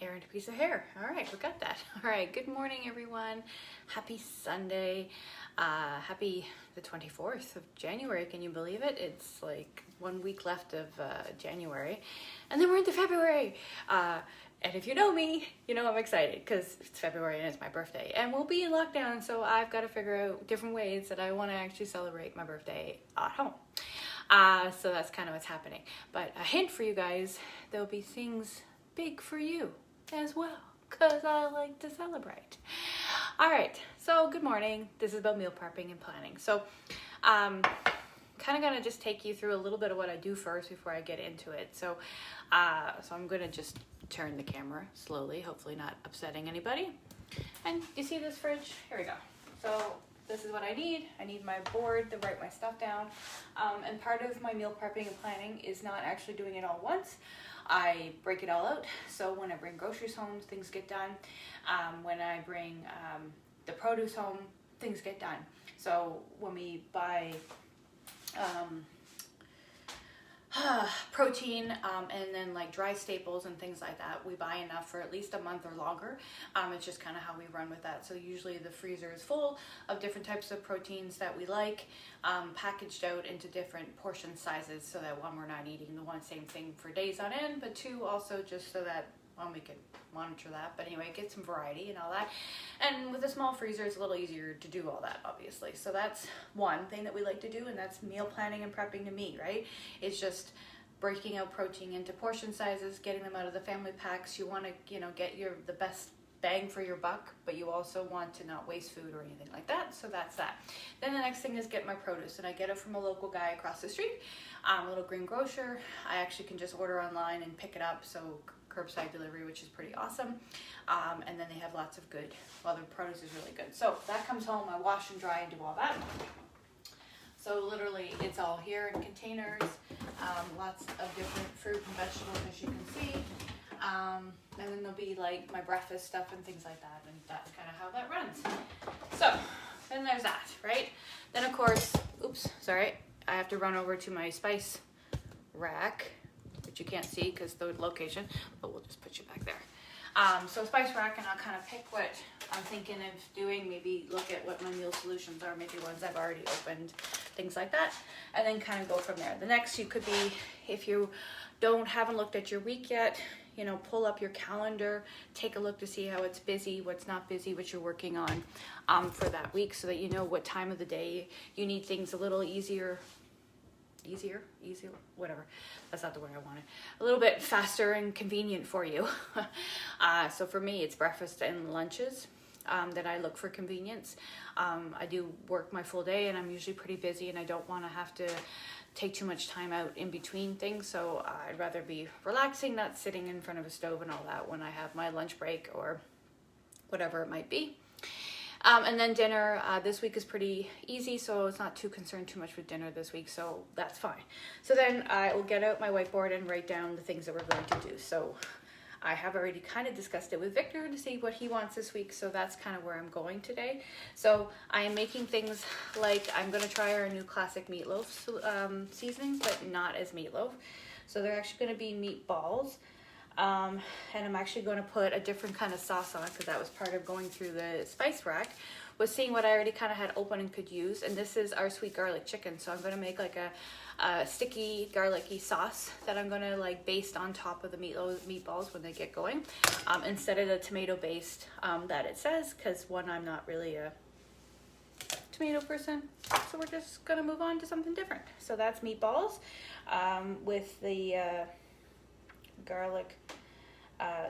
hair into a piece of hair. All right, we got that. All right, good morning, everyone. Happy Sunday. Happy the 24th of January. Can you believe it? It's like 1 week left of January, and then we're into February. And if you know me, you know I'm excited because it's February and it's my birthday. And we'll be in lockdown, so I've got to figure out different ways that I want to actually celebrate my birthday at home. So that's kind of what's happening. But a hint for you guys, there'll be things big for you as well, because I like to celebrate. All right, so good morning. This is about meal prepping and planning. So kind of gonna just take you through a little bit of what I do first before I get into it. So I'm gonna just turn the camera slowly, hopefully not upsetting anybody. And you see this fridge? Here we go. So this is what I need. I need my board to write my stuff down. And part of my meal prepping and planning is not actually doing it all once. I break it all out. So when I bring groceries home, things get done. When I bring the produce home, things get done. So when we buy protein and then like dry staples and things like that, we buy enough for at least a month or longer. It's just kind of how we run with that. So usually the freezer is full of different types of proteins that we like, packaged out into different portion sizes, so that one, we're not eating the same thing for days on end, but two, also just so that we can monitor that. But anyway, get some variety and all that. And with a small freezer, it's a little easier to do all that, obviously. So that's one thing that we like to do, and that's meal planning and prepping to me, right? It's just breaking out protein into portion sizes, getting them out of the family packs. You want to, get the best bang for your buck, but you also want to not waste food or anything like that. So that's that. Then the next thing is get my produce, and I get it from a local guy across the street, a little green grocer. I actually can just order online and pick it up, so curbside delivery, which is pretty awesome. And then they have lots of good, their produce is really good. So that comes home, I wash and dry and do all that. So literally it's all here in containers, lots of different fruit and vegetables, as you can see. And then there'll be like my breakfast stuff and things like that, and that's kind of how that runs. So then there's that, right? Then of course, I have to run over to my spice rack, which you can't see because the location, but we'll just put you back there. So spice rack, and I'll kind of pick what I'm thinking of doing, maybe look at what my meal solutions are, maybe ones I've already opened, things like that, and then kind of go from there. The next, you could be, if you haven't looked at your week yet, pull up your calendar, take a look to see how it's busy, what's not busy, what you're working on for that week, so that you know what time of the day you need things a little easier, whatever. That's not the word I wanted. A little bit faster and convenient for you. So for me, it's breakfast and lunches that I look for convenience. I do work my full day, and I'm usually pretty busy, and I don't want to have to take too much time out in between things. So I'd rather be relaxing, not sitting in front of a stove and all that when I have my lunch break or whatever it might be. And then dinner, this week is pretty easy, so it's not too concerned too much with dinner this week, so that's fine. So then I will get out my whiteboard and write down the things that we're going to do. So I have already kind of discussed it with Victor to see what he wants this week, so that's kind of where I'm going today. So I am making things like, I'm going to try our new classic meatloaf seasonings, but not as meatloaf. So they're actually going to be meatballs. And I'm actually going to put a different kind of sauce on it, because that was part of going through the spice rack, was seeing what I already kind of had open and could use. And this is our sweet garlic chicken. So I'm going to make like a sticky garlicky sauce that I'm going to like baste on top of the meatballs when they get going, instead of the tomato based that it says, because one, I'm not really a tomato person, so we're just going to move on to something different. So that's meatballs with the garlic,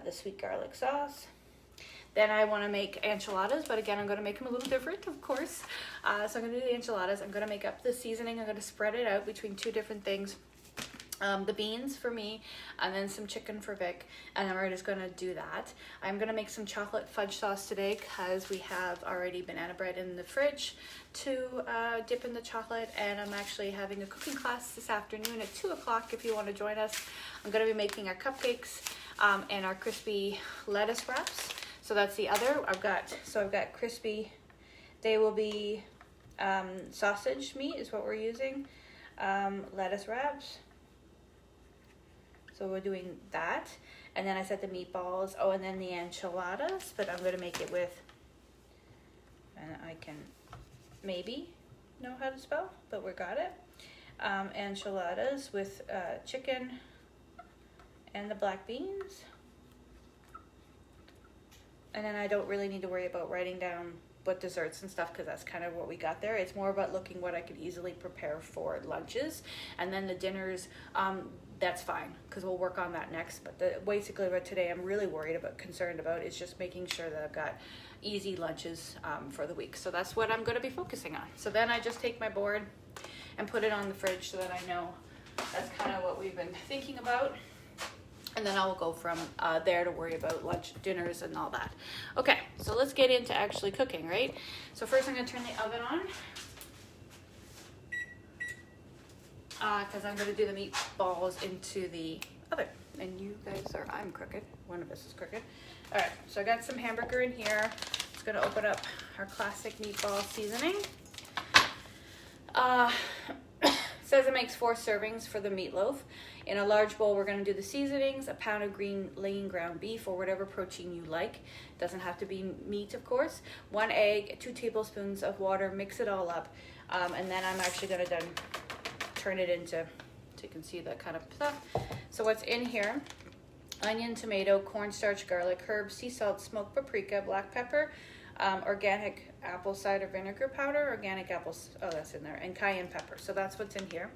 the sweet garlic sauce. Then I want to make enchiladas, but again, I'm going to make them a little different, of course. So I'm going to do the enchiladas. I'm going to make up the seasoning. I'm going to spread it out between two different things. The beans for me, and then some chicken for Vic, and then we're just going to do that. I'm going to make some chocolate fudge sauce today, because we have already banana bread in the fridge to dip in the chocolate, and I'm actually having a cooking class this afternoon at 2 o'clock if you want to join us. I'm going to be making our cupcakes and our crispy lettuce wraps. So that's the other. I've got crispy, they will be sausage meat is what we're using, lettuce wraps. So we're doing that. And then I said the meatballs. Oh, and then the enchiladas, but I'm going to make it with, and I can maybe know how to spell, but we got it. Enchiladas with chicken and the black beans. And then I don't really need to worry about writing down what desserts and stuff, because that's kind of what we got there. It's more about looking what I could easily prepare for lunches. And then the dinners, that's fine, because we'll work on that next. But basically what today I'm really concerned about is just making sure that I've got easy lunches for the week. So that's what I'm going to be focusing on. So then I just take my board and put it on the fridge so that I know that's kind of what we've been thinking about. And then I'll go from there to worry about lunch, dinners, and all that. Okay, so let's get into actually cooking, right? So first I'm going to turn the oven on. Because I'm going to do the meatballs into the oven. And you guys are, I'm crooked. One of us is crooked. All right, so I got some hamburger in here. It's going to open up our classic meatball seasoning. Says it makes 4 servings for the meatloaf. In a large bowl, we're going to do the seasonings, a pound of green lean ground beef or whatever protein you like. Doesn't have to be meat, of course. 1 egg, 2 tablespoons of water, mix it all up. And then I'm actually going to then turn it into, so you can see that kind of stuff. So what's in here? Onion, tomato, cornstarch, garlic, herbs, sea salt, smoked paprika, black pepper, organic apple cider vinegar powder, organic apples, oh that's in there, and cayenne pepper. So that's what's in here.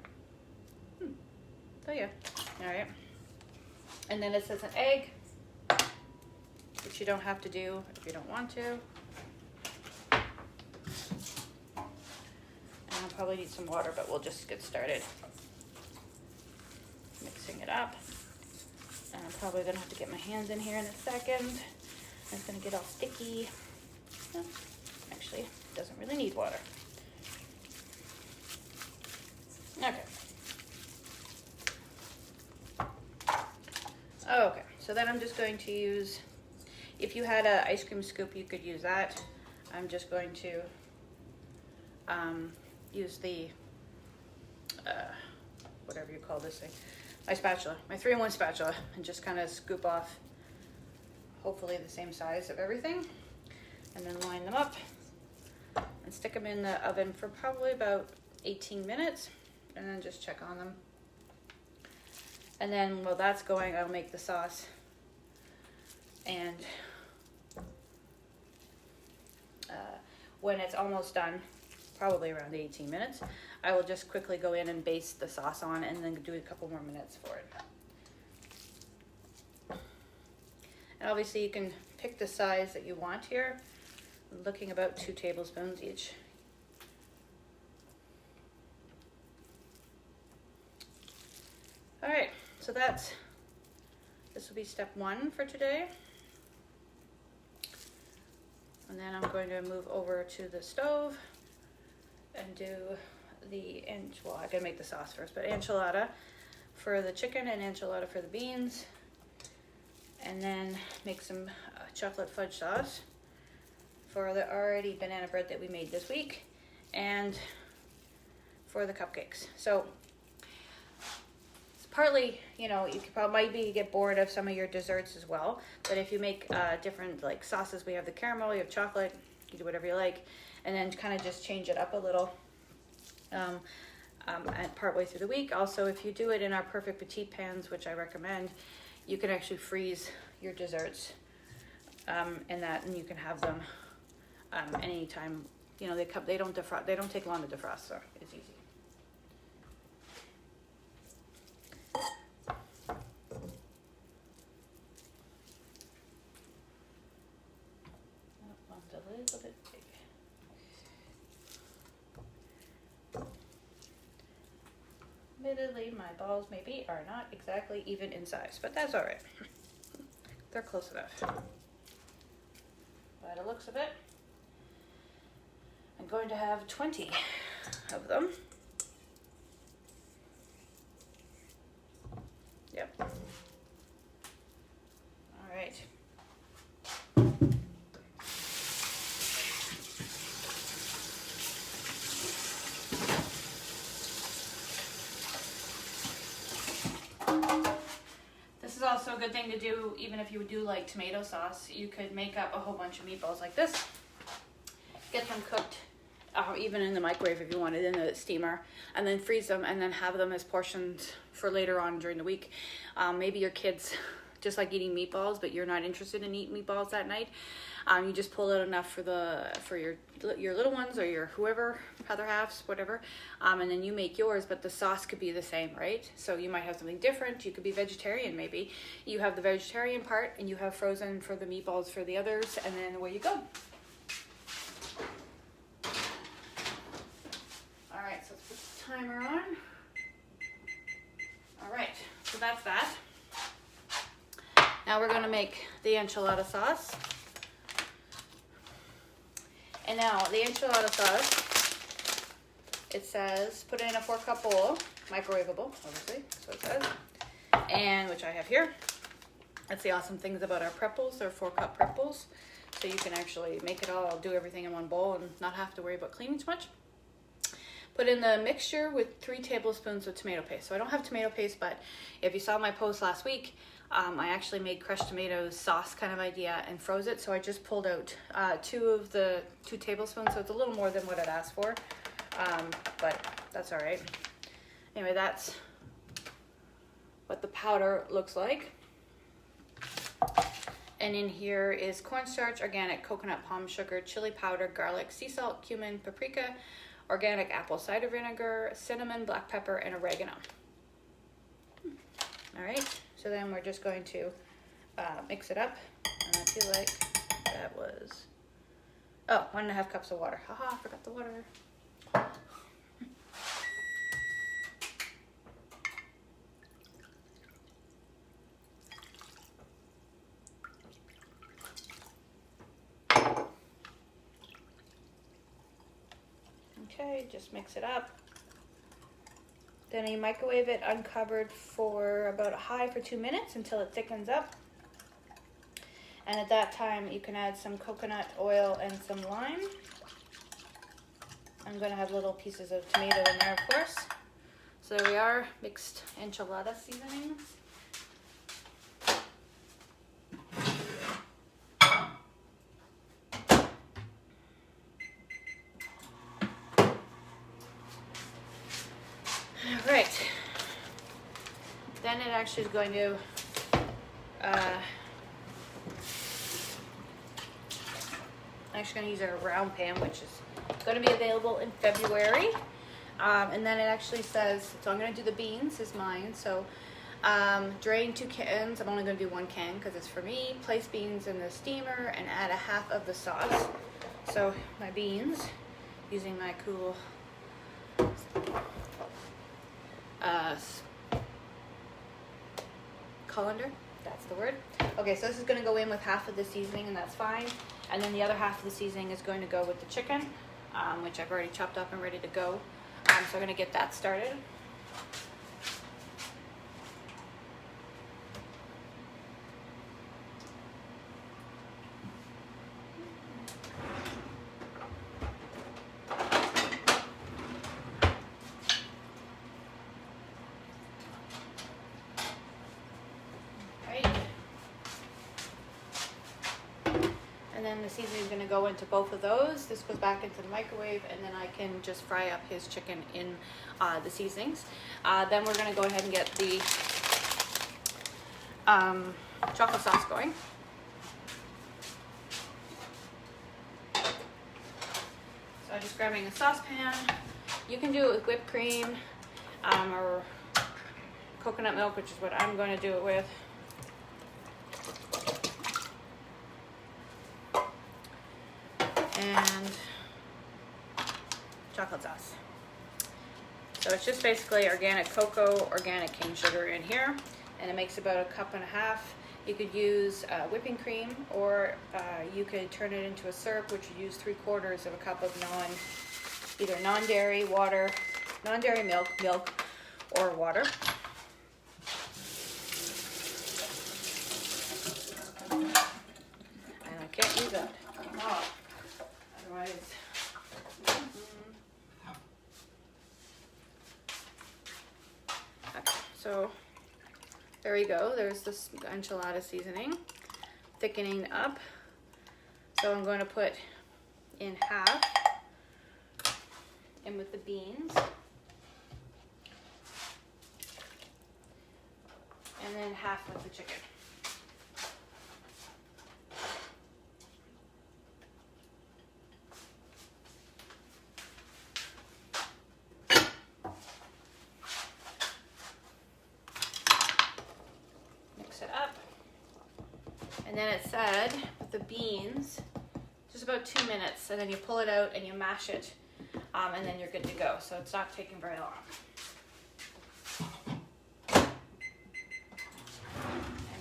So yeah, all right. And then it says an egg, which you don't have to do if you don't want to. And I'll probably need some water, but we'll just get started mixing it up. And I'm probably gonna have to get my hands in here in a second. It's gonna get all sticky. Oh, actually, it doesn't really need water. Okay. Okay, so then I'm just going to use, if you had an ice cream scoop, you could use that. I'm just going to use the, whatever you call this thing, my spatula, my 3-in-1 spatula, and just kind of scoop off, hopefully the same size of everything, and then line them up and stick them in the oven for probably about 18 minutes, and then just check on them. And then while that's going, I'll make the sauce. And when it's almost done, probably around 18 minutes, I will just quickly go in and baste the sauce on and then do a couple more minutes for it. And obviously you can pick the size that you want here. I'm looking about 2 tablespoons each. All right. So this will be step 1 for today. And then I'm going to move over to the stove and do well, I gotta make the sauce first, but enchilada for the chicken and enchilada for the beans. And then make some chocolate fudge sauce for the already banana bread that we made this week and for the cupcakes. So partly, you know, you could probably maybe get bored of some of your desserts as well. But if you make different like sauces, we have the caramel, you have chocolate, you do whatever you like, and then kind of just change it up a little partway through the week. Also, if you do it in our Perfect Petite pans, which I recommend, you can actually freeze your desserts in that, and you can have them anytime. You know, they don't defrost. They don't take long to defrost, so it's easy. Admittedly, my balls maybe are not exactly even in size, but that's all right. They're close enough. By the looks of it, I'm going to have 20 of them. Yep. All right. also a good thing to do, even if you do like tomato sauce, you could make up a whole bunch of meatballs like this. Get them cooked, even in the microwave if you wanted, in the steamer, and then freeze them and then have them as portions for later on during the week. Maybe your kids just like eating meatballs, but you're not interested in eating meatballs that night. You just pull out enough for your little ones or your whoever, other halves, whatever, and then you make yours, but the sauce could be the same, right? So you might have something different. You could be vegetarian, maybe. You have the vegetarian part and you have frozen for the meatballs for the others, and then away you go. All right, so let's put the timer on. All right, so that's that. Now we're gonna make the enchilada sauce. And now the enchilada sauce, it says put it in a 4-cup bowl, microwavable, obviously, that's what it says, and which I have here. That's the awesome things about our prep bowls. They're 4-cup prep bowls, so you can actually make it all, do everything in one bowl and not have to worry about cleaning too much. Put in the mixture with 3 tablespoons of tomato paste. So I don't have tomato paste, but if you saw my post last week, I actually made crushed tomatoes sauce kind of idea and froze it. So I just pulled out 2 tablespoons. So it's a little more than what I'd asked for, but that's all right. Anyway, that's what the powder looks like. And in here is cornstarch, organic coconut palm sugar, chili powder, garlic, sea salt, cumin, paprika, organic apple cider vinegar, cinnamon, black pepper, and oregano. All right, so then we're just going to mix it up. And I feel like that was, 1.5 cups of water. Haha, I forgot the water. Okay, just mix it up. Then you microwave it uncovered for about a high for 2 minutes until it thickens up. And at that time, you can add some coconut oil and some lime. I'm going to have little pieces of tomato in there, of course. So there we are, mixed enchilada seasonings. All right. Then it actually is going to I'm actually going to use a round pan, which is going to be available in February. And then it actually says, so I'm going to do the beans, is mine. So drain 2 cans. I'm only going to do 1 can because it's for me. Place beans in the steamer and add a half of the sauce. So my beans, using my cool colander, that's the word. Okay, so this is going to go in with half of the seasoning, and that's fine. And then the other half of the seasoning is going to go with the chicken, which I've already chopped up and ready to go. So I'm going to get that started. And then the seasoning is going to go into both of those. This goes back into the microwave, and then I can just fry up his chicken in the seasonings. Then we're going to go ahead and get the chocolate sauce going. So I'm just grabbing a saucepan. You can do it with whipped cream or coconut milk, which is what I'm going to do it with. And chocolate sauce. So it's just basically organic cocoa, organic cane sugar in here, and it makes about 1.5 cups. You could use whipping cream, or you could turn it into a syrup, which would use 3/4 cup of either non-dairy water, non-dairy milk, or water. And I can't use that. Oh. Otherwise, okay, so there we go. There's this enchilada seasoning, thickening up. So I'm going to put in half in with the beans. And then half with the chicken. Mix it up. And then it said with the beans, just about 2 minutes, and then you pull it out and you mash it, and then you're good to go. So it's not taking very long. And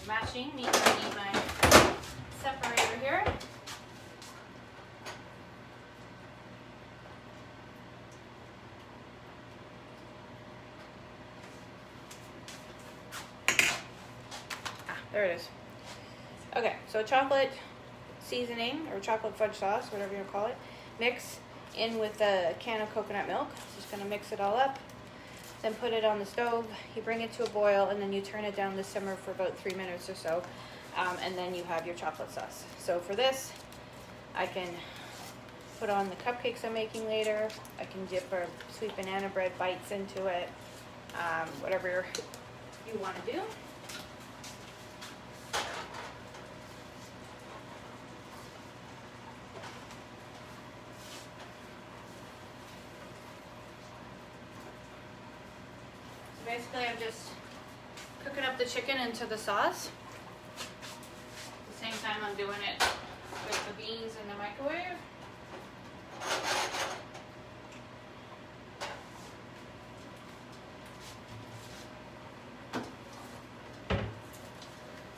mashing means I need my separator here. There it is. Okay, so chocolate seasoning or chocolate fudge sauce, whatever you call it, mix in with a can of coconut milk. Just gonna mix it all up, then put it on the stove. You bring it to a boil, and then you turn it down to simmer for about 3 minutes or so, and then you have your chocolate sauce. So for this, I can put on the cupcakes I'm making later. I can dip our sweet banana bread bites into it, whatever you want to do. Basically, I'm just cooking up the chicken into the sauce. At the same time, I'm doing it with the beans in the microwave.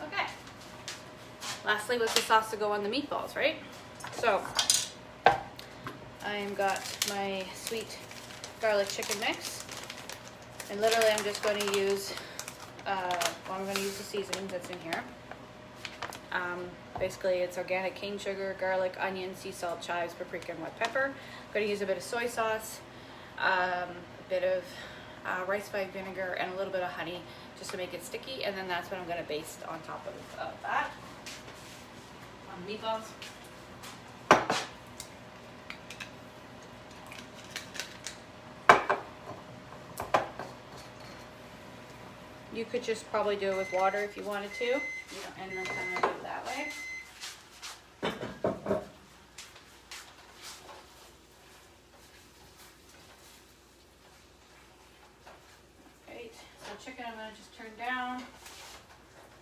Okay. Lastly, was the sauce to go on the meatballs, right? So, I've got my sweet garlic chicken mix. And literally I'm just going to use, I'm going to use the seasoning that's in here. Basically it's organic cane sugar, garlic, onion, sea salt, chives, paprika, and white pepper. I'm going to use a bit of soy sauce, a bit of rice vine vinegar, and a little bit of honey just to make it sticky. And then that's what I'm going to baste on top of that, on the meatballs. You could just probably do it with water if you wanted to, and then kind of do it that way. Right, so chicken I'm going to just turn down.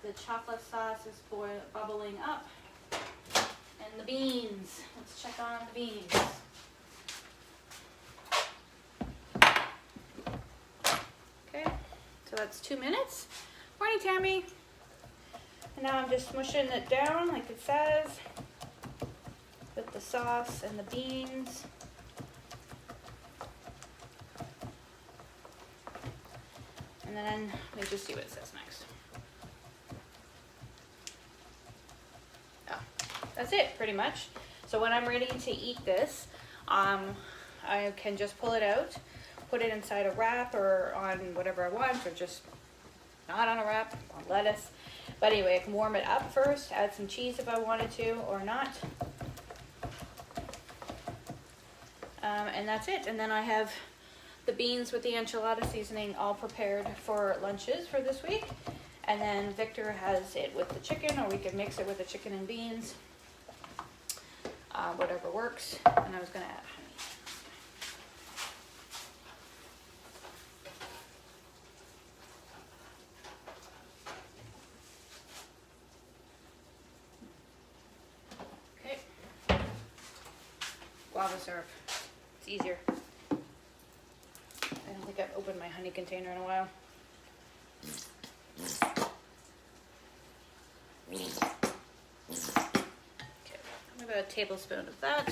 The chocolate sauce is bubbling up. And the beans, let's check on the beans. Okay. So that's 2 minutes. Morning, Tammy. And now I'm just smushing it down like it says with the sauce and the beans. And then let me just see what it says next. Oh, that's it pretty much. So when I'm ready to eat this, I can just pull it out, put it inside a wrap or on whatever I want, or just not on a wrap, on lettuce. But anyway, I can warm it up first, add some cheese if I wanted to or not. And that's it. And then I have the beans with the enchilada seasoning all prepared for lunches for this week. And then Victor has it with the chicken, or we can mix it with the chicken and beans. Whatever works. And I was going to add honey. Guava syrup. It's easier. I don't think I've opened my honey container in a while. Okay, about a tablespoon of that.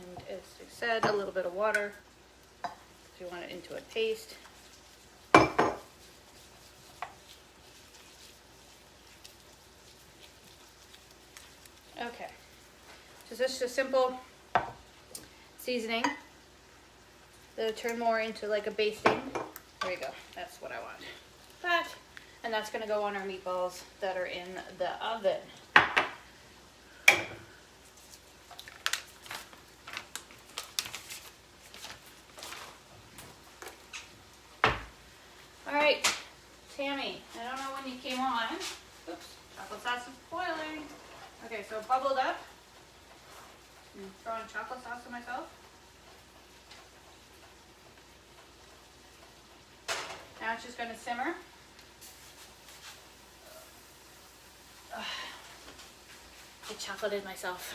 And as I said, a little bit of water if you want it into a paste. Okay. So this is just simple seasoning. That'll turn more into like a basting we go. That's what I want. That, and that's gonna go on our meatballs that are in the oven. All right, Tammy, I don't know when you came on. Oops, chocolate sauce is boiling. Okay, so it bubbled up. I'm throwing chocolate sauce on myself. Now it's just going to simmer. I chocolated myself.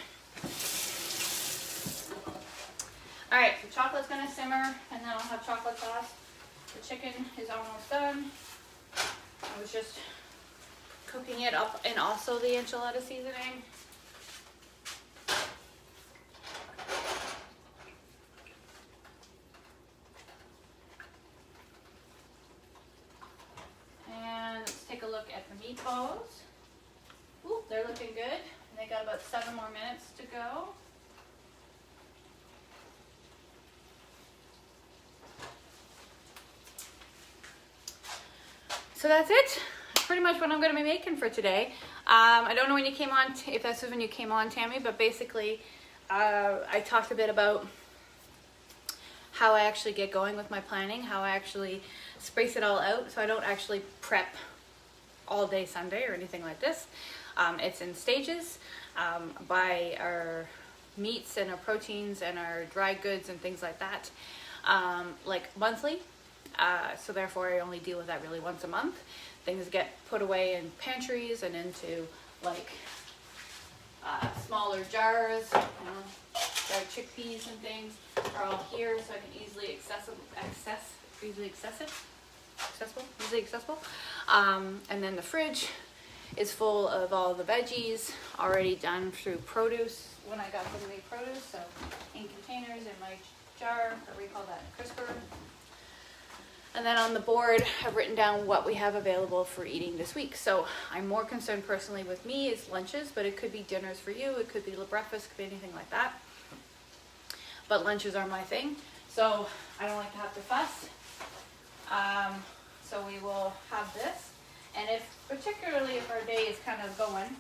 All right, so chocolate's going to simmer, and then I'll have chocolate sauce. The chicken is almost done. I was just cooking it up, and also the enchilada seasoning. And let's take a look at the meatballs. Ooh, they're looking good. And they got about 7 more minutes to go. So that's it. That's pretty much what I'm going to be making for today. I don't know when you came on, if that's when you came on, Tammy, but basically I talked a bit about how I actually get going with my planning, how I actually space it all out so I don't actually prep all day Sunday or anything like this. It's in stages by our meats and our proteins and our dry goods and things like that, like monthly. So therefore I only deal with that really once a month. Things get put away in pantries and into like smaller jars. Our chickpeas and things are all here, so I can easily accessible. And then the fridge is full of all the veggies already done through produce when I got them the produce. So in containers in my jar, or we call that a crisper. And then on the board, I've written down what we have available for eating this week. So I'm more concerned personally with me is lunches, but it could be dinners for you. It could be breakfast, could be anything like that. But lunches are my thing. So I don't like to have to fuss. So we will have this. And particularly if our day is kind of going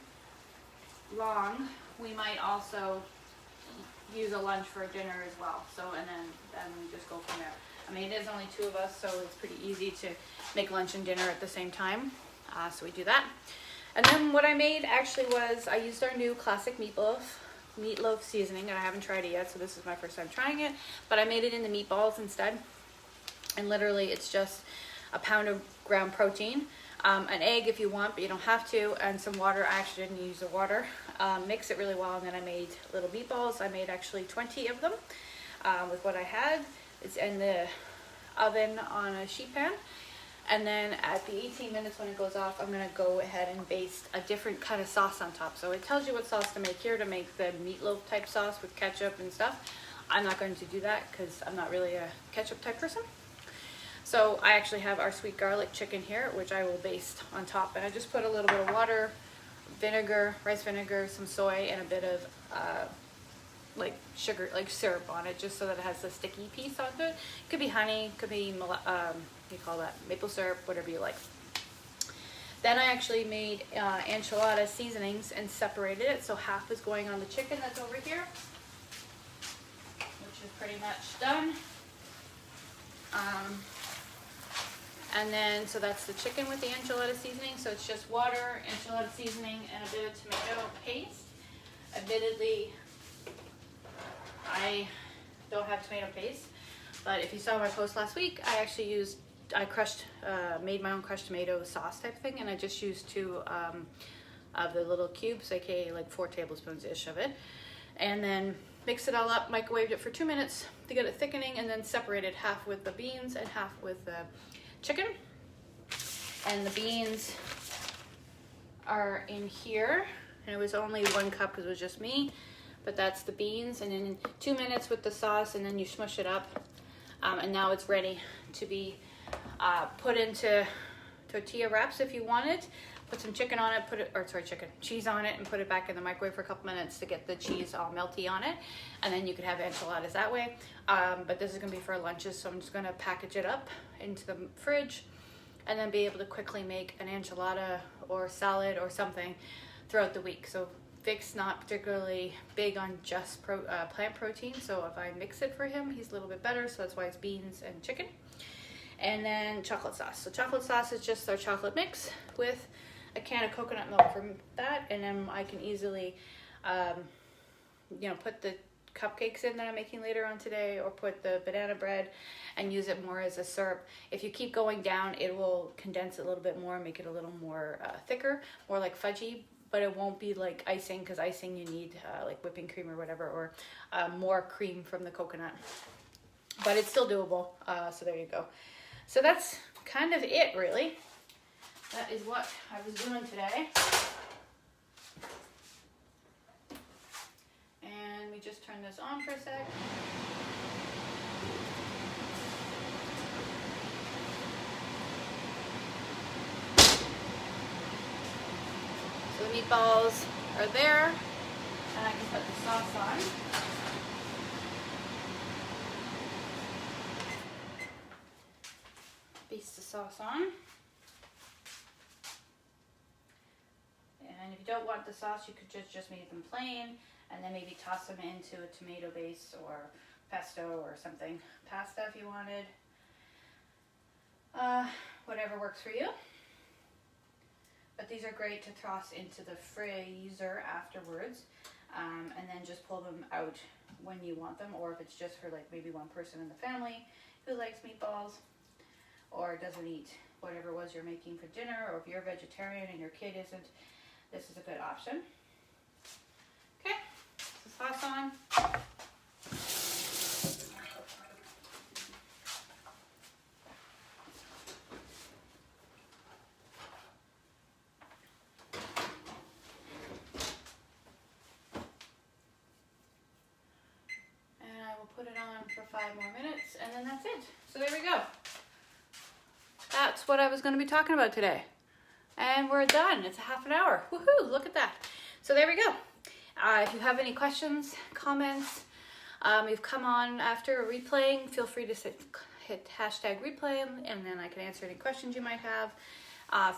long, we might also use a lunch for dinner as well. So, and then we just go from there. I mean, it is only 2 of us, so it's pretty easy to make lunch and dinner at the same time. So we do that. And then what I made actually was I used our new classic meatloaf seasoning, and I haven't tried it yet, so this is my first time trying it. But I made it in the meatballs instead. And literally, it's just a pound of ground protein, an egg if you want, but you don't have to, and some water. I actually didn't use the water. Mix it really well, and then I made little meatballs. I made actually 20 of them with what I had. It's in the oven on a sheet pan. And then at the 18 minutes when it goes off, I'm going to go ahead and baste a different kind of sauce on top. So it tells you what sauce to make here to make the meatloaf type sauce with ketchup and stuff. I'm not going to do that because I'm not really a ketchup type person. So I actually have our sweet garlic chicken here, which I will baste on top. And I just put a little bit of water, vinegar, rice vinegar, some soy, and a bit of like sugar, like syrup on it, just so that it has a sticky piece onto it. Could be honey, could be you call that maple syrup, whatever you like. Then I actually made enchilada seasonings and separated it, so half is going on the chicken that's over here, which is pretty much done. And then, so that's the chicken with the enchilada seasoning. So it's just water, enchilada seasoning, and a bit of tomato paste. Admittedly, I don't have tomato paste, but if you saw my post last week, I actually made my own crushed tomato sauce type thing, and I just used 2 of the little cubes, aka like 4 tablespoons-ish of it, and then mixed it all up, microwaved it for 2 minutes to get it thickening, and then separated half with the beans and half with the chicken. And the beans are in here, and it was only 1 cup because it was just me. But that's the beans, and in 2 minutes with the sauce, and then you smush it up, and now it's ready to be put into tortilla wraps if you want it. Put some chicken on it, cheese on it, and put it back in the microwave for a couple minutes to get the cheese all melty on it. And then you could have enchiladas that way. But this is gonna be for lunches, so I'm just gonna package it up into the fridge and then be able to quickly make an enchilada or salad or something throughout the week. So Vic's not particularly big on just plant protein, so if I mix it for him, he's a little bit better, so that's why it's beans and chicken. And then chocolate sauce. So chocolate sauce is just our chocolate mix with a can of coconut milk for that, and then I can easily, put the cupcakes in that I'm making later on today, or put the banana bread and use it more as a syrup. If you keep going down, it will condense it a little bit more, make it a little more thicker, more like fudgy, but it won't be like icing, because icing you need like whipping cream or whatever, or more cream from the coconut. But it's still doable, so there you go. So that's kind of it, really. That is what I was doing today. And we just turn this on for a sec. So the meatballs are there, and I can put the sauce on. Baste the sauce on. And if you don't want the sauce, you could just make them plain, and then maybe toss them into a tomato base or pesto or something. Pasta if you wanted. Whatever works for you. But these are great to toss into the freezer afterwards, and then just pull them out when you want them, or if it's just for like maybe one person in the family who likes meatballs or doesn't eat whatever it was you're making for dinner, or if you're a vegetarian and your kid isn't, this is a good option. Okay, the sauce on. And I will put it on for 5 more minutes, and then that's it. So there we go. That's what I was going to be talking about today. And we're done. It's a half an hour. Woohoo! Look at that. So there we go. If you have any questions, comments, you've come on after replaying, feel free to hit hashtag replay, and then I can answer any questions you might have.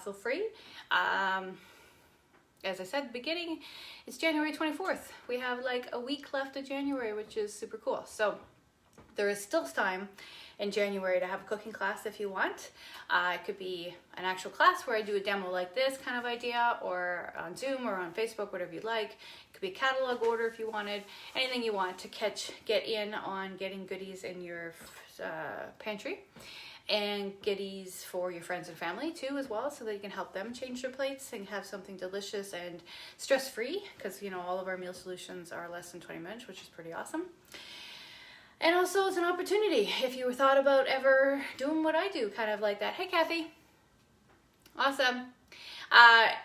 Feel free. As I said at the beginning, it's January 24th. We have like a week left of January, which is super cool. So there is still time in January to have a cooking class if you want. It could be an actual class where I do a demo like this kind of idea, or on Zoom or on Facebook, whatever you'd like. It could be a catalog order if you wanted. Anything you want to get in on getting goodies in your pantry, and goodies for your friends and family too as well, so that you can help them change their plates and have something delicious and stress-free, because all of our meal solutions are less than 20 minutes, which is pretty awesome. And also it's an opportunity if you thought about ever doing what I do, kind of like that. Hey, Kathy. Awesome.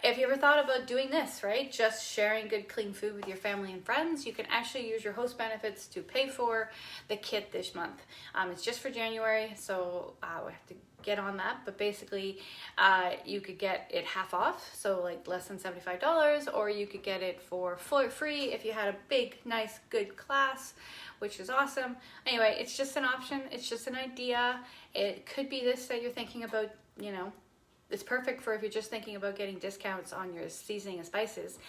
If you ever thought about doing this, right? Just sharing good, clean food with your family and friends, you can actually use your host benefits to pay for the kit this month. It's just for January, so we have to get on that. But basically, you could get it half off, so like less than $75, or you could get it for free if you had a big, nice, good class, which is awesome. Anyway, it's just an option. It's just an idea. It could be this that you're thinking about, It's perfect for if you're just thinking about getting discounts on your seasoning and spices,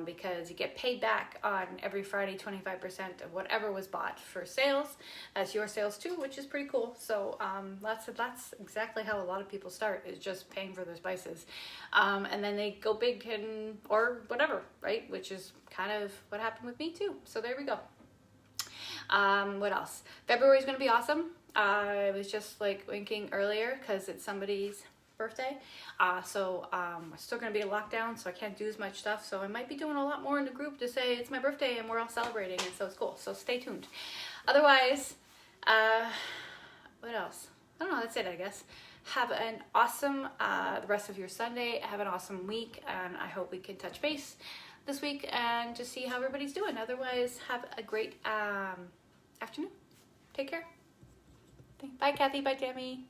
because you get paid back on every Friday 25% of whatever was bought for sales. That's your sales too, which is pretty cool. So that's exactly how a lot of people start, is just paying for their spices. And then they go big or whatever, right? Which is kind of what happened with me too. So there we go. What else? February is going to be awesome. I was just like winking earlier because it's somebody's birthday. So we're still going to be in lockdown, so I can't do as much stuff. So I might be doing a lot more in the group to say it's my birthday and we're all celebrating, and so it's cool. So stay tuned. Otherwise, what else? I don't know. That's it, I guess. Have an awesome the rest of your Sunday. Have an awesome week, and I hope we can touch base this week and just see how everybody's doing. Otherwise, have a great afternoon. Take care. Bye, Kathy. Bye, Tammy.